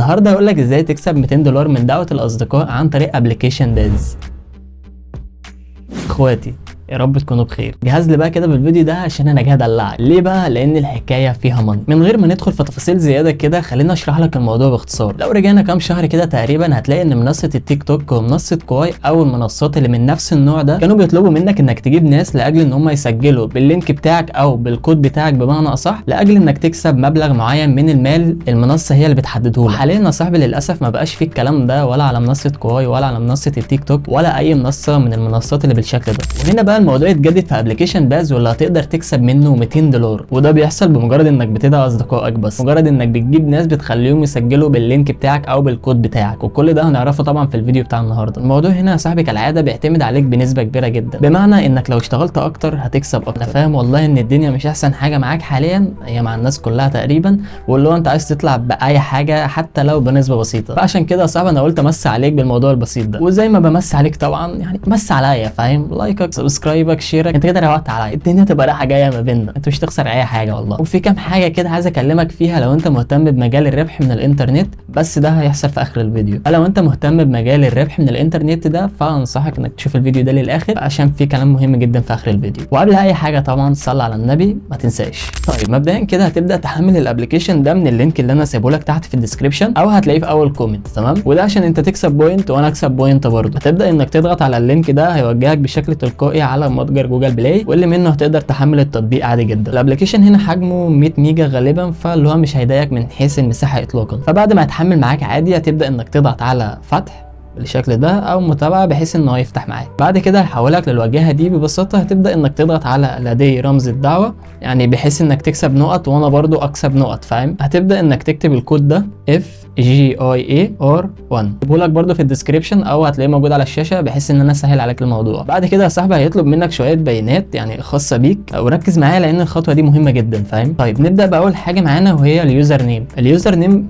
النهارده هقول لك ازاي تكسب $200 من دعوة الاصدقاء عن طريق ابلكيشن باز. اخواتي يا رب تكونوا بخير. جهز لي بقى كده بالفيديو ده عشان انا جاي ادلعك. ليه بقى؟ لان الحكايه فيها منطق. من غير ما ندخل في تفاصيل زياده كده خلينا اشرح لك الموضوع باختصار. لو رجعنا كام شهر كده تقريبا هتلاقي ان منصه التيك توك ومنصه كواي او المنصات اللي من نفس النوع ده كانوا بيطلبوا منك انك تجيب ناس لاجل ان هم يسجلوا باللينك بتاعك او بالكود بتاعك بمعنى اصح، لاجل انك تكسب مبلغ معين من المال المنصه هي اللي بتحدده لك. حاليا يا صاحبي للاسف ما بقاش في الكلام ده ولا على منصه كواي ولا على منصه التيك توك ولا اي منصه من المنصات اللي بالشكل ده. وهنا بقى الموضوع اتجدد في ابلكيشن باز واللي هتقدر تكسب منه $200، وده بيحصل بمجرد انك بتدعي اصدقائك، بس مجرد انك بتجيب ناس بتخليهم يسجلوا باللينك بتاعك او بالكود بتاعك، وكل ده هنعرفه طبعا في الفيديو بتاع النهارده. الموضوع هنا يا صاحبي كالعاده بيعتمد عليك بنسبه كبيره جدا، بمعنى انك لو اشتغلت اكتر هتكسب اكتر. انا فاهم والله ان الدنيا مش احسن حاجه معاك حاليا، هي مع الناس كلها تقريبا، واللي هو انت عايز تطلع باي حاجه حتى لو بنسبه بسيطه. فعشان كده يا صاحبي انا قلت امسي عليك بالموضوع البسيط ده، وزي ما بمسي عليك طبعا يعني مسي عليا، فاهم؟ لايكك، سبسكرايبك، شيرك، انت كده روقت عليا، الدنيا تبقى رايحه جايه ما بيننا، انت مش تخسر اي حاجه والله. وفي كام حاجه كده عايز اكلمك فيها لو انت مهتم بمجال الربح من الانترنت، بس ده هيحصل في اخر الفيديو. فلو انت مهتم بمجال الربح من الانترنت ده فانصحك انك تشوف الفيديو ده للاخر عشان في كلام مهم جدا في اخر الفيديو. وقبل اي حاجه طبعا صلي على النبي ما تنساش. طيب مبدئيا كده هتبدا تحمل الابلكيشن ده من اللينك اللي انا سايبه لك تحت في الديسكربشن او هتلاقيه في اول كومنت، تمام؟ وده عشان انت تكسب بوينت وانا اكسب بوينت برضه. هتبدا انك تضغط على اللينك ده، هيوجهك بشكل تلقائي على متجر جوجل بلاي، واللي منه هتقدر تحمل التطبيق عادي جدا. الابلكيشن هنا حجمه 100 ميجا غالبا، فاللي هو مش هيضايقك من حيث المساحه اطلاقا. فبعد ما يتحمل معاك عادي هتبدا انك تضغط على فتح بالشكل ده او متابعه بحيث ان هو يفتح معاك. بعد كده هيحولك للواجهه دي ببساطه، هتبدا انك تضغط على لدي رمز الدعوه، يعني بحيث انك تكسب نقط وانا برضو اكسب نقط، فاهم؟ هتبدا انك تكتب الكود ده FGIAR1، هجيبهولك برضو في الديسكريبشن او هتلاقيه موجود على الشاشه بحيث ان انا اسهل عليك الموضوع. بعد كده يا صاحبي هيطلب منك شويه بيانات يعني خاصه بيك، وركز معايا لان الخطوه دي مهمه جدا، فاهم؟ طيب نبدا باول حاجه معانا وهي اليوزر نيم.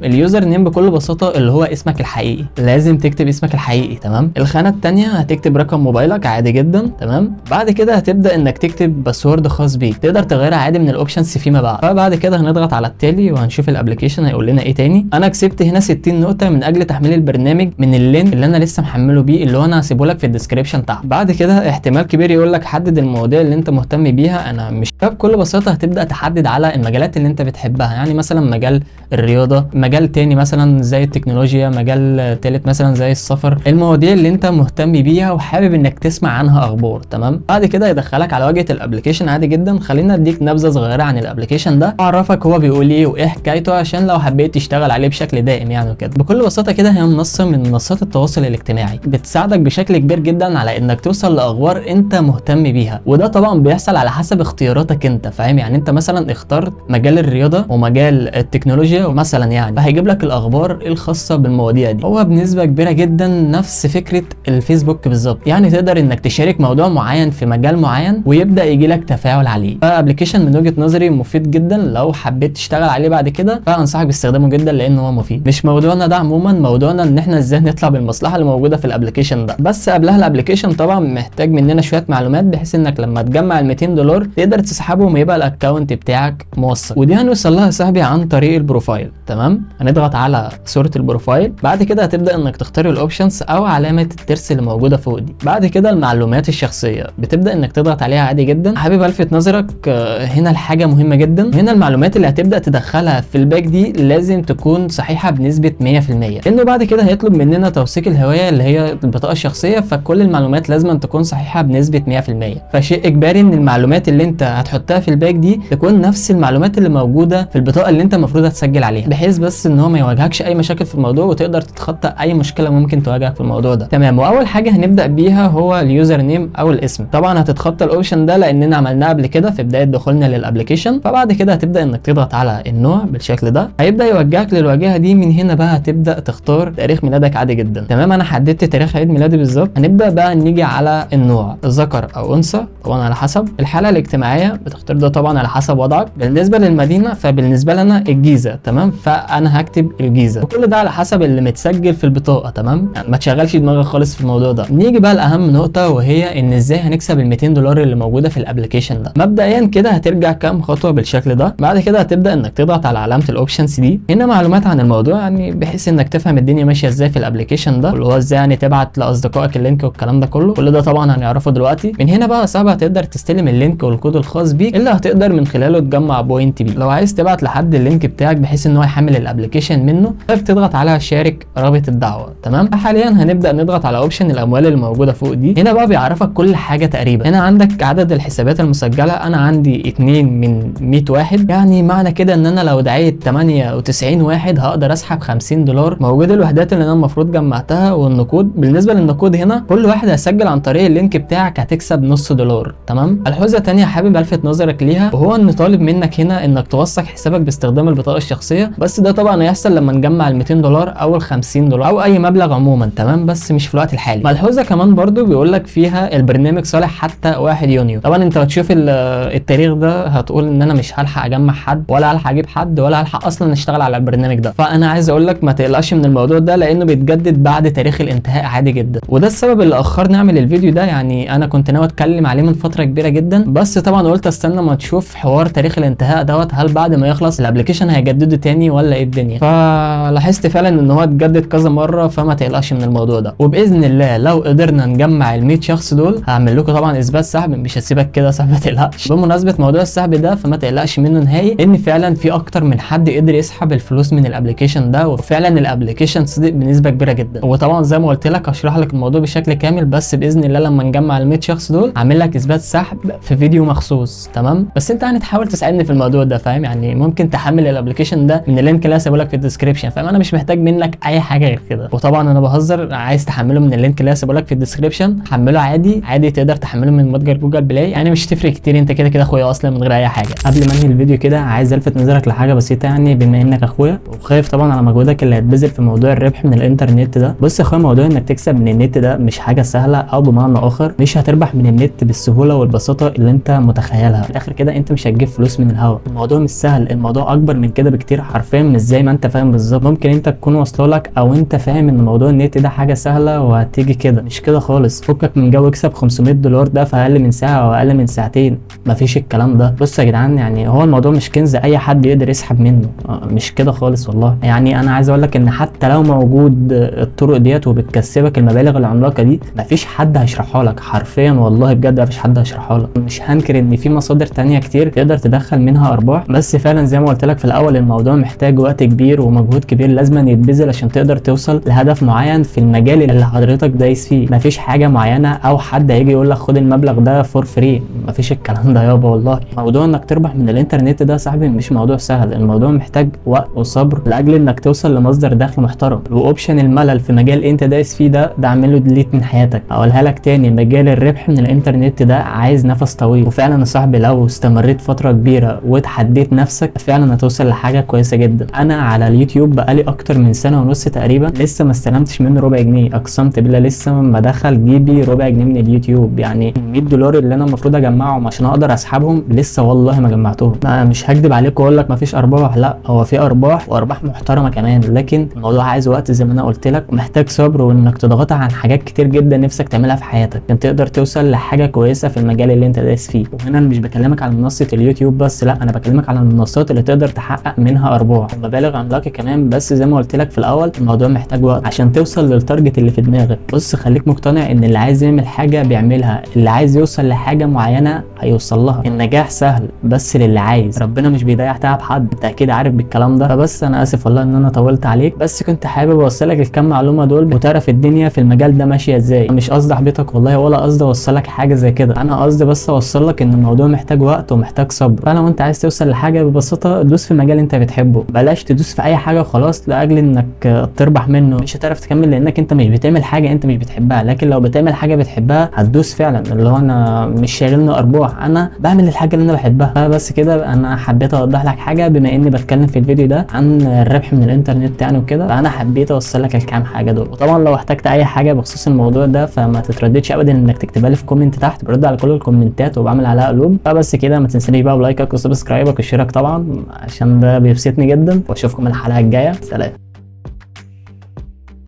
اليوزر نيم بكل بساطه اللي هو اسمك الحقيقي، لازم تكتب اسمك الحقيقي، تمام؟ الخانه الثانيه هتكتب رقم موبايلك عادي جدا، تمام؟ بعد كده هتبدا انك تكتب باسورد خاص بيك، تقدر تغيرها عادي من الاوبشنز فيما بعد. فبعد كده هنضغط على التالي وهنشوف الابلكيشن هيقول لنا ايه تاني. انا كسبت هنا 60 نقطه من اجل تحميل البرنامج من اللينك اللي انا لسه محمله بيه، اللي هو انا هسيبه لك في الديسكريبشن تحت. بعد كده احتمال كبير يقول لك حدد المواضيع اللي انت مهتم بيها، انا مش بكل بساطه هتبدا تحدد على المجالات اللي انت بتحبها، يعني مثلا مجال الرياضه، مجال تاني مثلا زي التكنولوجيا، مجال تالت مثلا زي السفر، المواضيع اللي انت مهتم بيها وحابب انك تسمع عنها اخبار، تمام؟ بعد كده يدخلك على واجهه الابلكيشن عادي جدا. خلينا اديك نبذه صغيره عن الابلكيشن ده واعرفك هو بيقول ايه وايه حكايته عشان لو حبيت تشتغل عليه بشكل دائم يعني وكده. بكل بساطه كده هي منصه من منصات التواصل الاجتماعي بتساعدك بشكل كبير جدا على انك توصل لاخبار انت مهتم بيها، وده طبعا بيحصل على حسب اختياراتك انت، فاهم؟ يعني انت مثلا اخترت مجال الرياضه ومجال التكنولوجيا مثلا، يعني فهيجيب لك الاخبار الخاصه بالمواضيع دي. هو بنسبه كبيره جدا نفس فكره الفيسبوك بالظبط، يعني تقدر انك تشارك موضوع معين في مجال معين ويبدا يجي لك تفاعل عليه. فابلكيشن من وجهه نظري مفيد جدا، لو حبيت تشتغل عليه بعد كده فانصحك باستخدامه جدا لان هو مفيد. مش موضوعنا ده عموما، موضوعنا ان احنا ازاي نطلع بالمصلحه اللي موجوده في الابلكيشن ده. بس قبلها الابلكيشن طبعا محتاج مننا شويه معلومات بحيث انك لما تجمع ال $200 تقدر تسحبهم ويبقى الاكونت بتاعك موثق، ودي هنوصل لها يا صاحبي عن طريق البروفايل، تمام؟ هنضغط على صوره البروفايل، بعد كده هتبدا انك تختار الاوبشنز او علامه الترس اللي موجوده فوق دي. بعد كده المعلومات الشخصيه بتبدا انك تضغط عليها عادي جدا. حابب الفت نظرك هنا الحاجه مهمه جدا، هنا المعلومات اللي هتبدا تدخلها في الباك دي لازم تكون صحيحه بنسبه 100%، لانه بعد كده هيطلب مننا توثيق الهويه اللي هي البطاقه الشخصيه، فكل المعلومات لازم تكون صحيحه بنسبه 100%. فشيء اجباري ان المعلومات اللي انت هتحطها في الباك دي تكون نفس المعلومات اللي موجوده في البطاقه اللي انت المفروض هتسجل عليها، بحيث بس ان هو ما يواجهكش اي مشاكل في الموضوع وتقدر تتخطى اي مشكله ممكن تواجهك في الموضوع ده، تمام؟ واول حاجه هنبدا بيها هو اليوزر نيم او الاسم. طبعا هتتخطى الاوبشن ده لاننا عملناه قبل كده في بدايه دخولنا للابلكيشن. فبعد كده هتبدا انك تضغط على النوع بالشكل ده، هيبدا يوجهك للواجهه دي. من هنا بقى هتبدا تختار تاريخ ميلادك عادي جدا، تمام؟ انا حددت تاريخ عيد ميلادي بالظبط. هنبدا بقى نيجي على النوع، ذكر او انثى، طبعا على حسب الحاله الاجتماعيه بتختار ده طبعا على حسب وضعك. بالنسبه للمدينه فبالنسبه لنا الجيزه، تمام؟ فانا هكتب الجيزه، وكل ده على حسب اللي متسجل في البطاقه، تمام؟ يعني ما تشغلش دماغك خالص في الموضوع ده. نيجي بقى لاهم نقطه، وهي ان ازاي هنكسب ال 200 دولار اللي موجوده في الابلكيشن ده. مبدئيا كده هترجع كام خطوه بالشكل ده. بعد كده هتبدا انك تضغط على علامه الاوبشنز دي. هنا معلومات عن الموضوع، يعني بحيث انك تفهم الدنيا ماشيه ازاي في الابلكيشن ده، واللي هو ازاي يعني تبعت لاصدقائك اللينك والكلام ده كله. كل ده طبعا هنعرفه دلوقتي. من هنا بقى صعب هتقدر تستلم اللينك والكود الخاص بيك اللي هتقدر من خلاله تجمع بوينت بيه. لو عايز تبعت لحد اللينك بتاعك بحيث ان هو يحمل الابلكيشن منه، بتضغط على شارك رابط الدعوه. تمام. حاليا هنبدا نضغط على اوبشن الاموال اللي موجوده فوق دي. هنا بقى بيعرفك كل حاجه تقريبا. هنا عندك عدد الحسابات المسجله، انا عندي 2 من 100 واحد، يعني معنى كده ان انا لو دعيت 98 واحد هقدر اسحب 50 دولار. موجود الوحدات اللي انا المفروض جمعتها والنقود. بالنسبه للنقود هنا كل واحد هيسجل عن طريق اللينك بتاعك هتكسب نص دولار. تمام. ملحوظه ثانيه حابب الفت نظرك ليها، وهو ان طالب منك هنا انك توثق حسابك باستخدام البطاقه الشخصيه، بس ده طبعا هيحصل لما نجمع ال 200 دولار او ال 50 دولار او اي مبلغ عموما. تمام. بس مش في الوقت الحالي. ملحوظه كمان برضو بيقول لك فيها البرنامج صالح حتى 1 يونيو. طبعا انت هتشوف التاريخ ده هتقول ان انا مش هلحق اجمع حد، ولا هلحق اجيب حد، ولا هلحق اصلا اشتغل على البرنامج ده. فانا عايز اقول لك ما تقلقش من الموضوع ده، لانه بيتجدد بعد تاريخ الانتهاء عادي جدا. وده السبب اللي اخرني اعمل الفيديو ده. يعني انا كنت ناوي اتكلم عليه من فتره كبيره جدا، بس طبعا قلت استنى ما تشوف حوار تاريخ الانتهاء دوت، هل بعد ما يخلص الابلكيشن هيجدده تاني ولا ايه الدنيا. فلاحظت فعلا ان هو اتجدد كذا مره، فما تقلقش من الموضوع ده. وباذن الله لو قدرنا نجمع ال 100 شخص دول هعمل لكم طبعا اثبات سحب، مش هسيبك كده صاحبي ما تقلقش. بمناسبه موضوع السحب ده فما تقلقش منه نهائي، ان فعلا في اكتر من حد قدر يسحب الفلوس من الابلكيشن ده، وفعلا الابلكيشن صدق بنسبه كبيره جدا. وطبعا زي ما قلت لك هشرح لك الموضوع بشكل كامل، بس باذن الله لما نجمع ال 100 شخص دول هعمل لك اثبات سحب في فيديو مخصوص. تمام. بس انت يعني تحاول تساعدني في الموضوع ده، فاهم؟ يعني ممكن تحمل الابلكيشن ده من اللينك اللي هسيبه لك في الديسكربشن، فاهم؟ انا مش محتاج منك اي حاجه غير كده. وطبعا انا بهزر، عايز تحمله من اللينك اللي هسيبه لك في الديسكربشن حمله عادي عادي، تقدر تحمله من متجر جوجل بلاي، يعني مش تفرق كتير، انت كده كده اخويا اصلا من غير اي حاجه. قبل ما انهي الفيديو كده عايز الفت نظرك لحاجه بسيطه، يعني بما انك اخويا وخايف طبعا على مجهودك اللي هتبذل في موضوع الربح من الانترنت ده. بص يا اخويا، موضوع انك تكسب من النت ده مش حاجه سهله، او بمعنى اخر مش هتربح من النت بالسهوله والبساطه اللي انت متخيلها. في الاخر كده انت مش هتجيب فلوس من الهوا. الموضوع مش سهل، الموضوع اكبر من كده بكتير، حرفيا مش زي ما انت فاهم بالظبط. ممكن انت تكون واصله لك او انت فاهم ان موضوع النت ده حاجه سهله وهتيجي كده، مش كده خالص. فكك من جو اكسب 500 دولار ده في اقل من ساعه او اقل من ساعتين، مفيش الكلام ده. بص يا جدعان، يعني هو الموضوع مش كنز اي حد يقدر يسحب منه، مش كده خالص والله. يعني انا عايز اقول لك ان حتى لو موجود الطرق ديت وبتكسبك المبالغ العملاقه دي، مفيش حد هيشرحها لك، حرفيا والله بجد مفيش حد هيشرحها لك. مش هنكر ان في مصادر تانية كتير تقدر تدخل منها ارباح، بس فعلا زي ما قلت لك في الاول الموضوع محتاج وقت كبير ومجهود كبير لازم يتبذل عشان تقدر توصل لهدف معين في المجال اللي حضرتك دايس فيه. مفيش حاجه معينه او حد هيجي يقول لك خد المبلغ ده فور فري، مفيش الكلام ده يابا والله. موضوع انك تربح من الانترنت ده صاحبي مش موضوع سهل، الموضوع محتاج وقت وصبر لاجل انك توصل لمصدر دخل محترم. واوبشن الملل في مجال انت دايس فيه ده اعمله ديليت من حياتك. اقولها لك تاني، مجال الربح من الانترنت ده عايز نفس طويل، وفعلا يا صاحبي لو استمريت فتره كبيره وتحديت نفسك فعلا هتوصل لحاجه كويسه جدا. انا على اليوتيوب بقالي اكتر من سنه ونص تقريبا لسه ما استلمتش منه ربع جنيه، اقسمت بالله لسه ما دخل جيبي ربع جنيه من اليوتيوب. يعني 100 دولار اللي انا المفروض اجمعهم عشان اقدر اسحبهم لسه والله ما جمعتهم. انا مش هكدب عليك واقول لك ما فيش ارباح، لا هو في ارباح وارباح محترمه كمان، لكن الموضوع عايز وقت زي ما انا قلت لك، محتاج صبر وانك تضغط عن حاجات كتير جدا نفسك تعملها في حياتك عشان تقدر توصل لحاجه كويسه في المجال اللي انت دايس فيه. وهنا انا مش بكلمك على منصه اليوتيوب بس، لا انا بكلمك على المنصات اللي تقدر تحقق منها ارباح ومبالغ عملاقه كمان. بس زي ما قلت لك في الاول الموضوع محتاج وقت عشان توصل للتارجت اللي في دماغك. بص خليك مقتنع ان اللي عايز يعمل حاجه بيعملها، اللي عايز يوصل لحاجه معينه هيوصل لها. النجاح سهل بس للي عايز، ربنا مش بيضيع تعب حد، انت اكيد عارف بالكلام ده. فبس انا اسف والله ان انا طولت عليك، بس كنت حابب اوصلك الكام معلومه دول وتعرف الدنيا في المجال ده ماشيه ازاي. مش قصدي احبطك والله، ولا قصدي اوصلك حاجه زي كده، انا قصدي بس اوصلك ان الموضوع محتاج وقت ومحتاج صبر. فلو انت عايز توصل لحاجه ببساطه دوس في مجال انت بتحبه، بلاش تدوس في اي حاجه وخلاص لاجل انك تربح منه. مش هتعرف تكمل لانك انت مش بتعمل حاجه انت مش بتحبها، لكن لو بتعمل حاجه بتحبها هتدوس فعلا. اللي هو انا مش شاغلني ارباح، انا بعمل الحاجه اللي انا بحبها. فبس كده انا حبيت اوضح لك حاجه بما اني بتكلم في الفيديو ده عن الربح من الانترنت يعني وكده، فانا حبيت اوصل لك الكام حاجه دول. وطبعا لو احتجت اي حاجه بخصوص الموضوع ده فما تترددش ابدا انك تكتبها لي في كومنت تحت، برد على كل الكومنتات وبعمل عليها قلوب. فبس كده ما تنسانيش بقى بلايكك وسبسكرايبك واشتراك طبعا عشان ده بيبسطني جدا، واشوفكم الحلقه الجايه. سلام.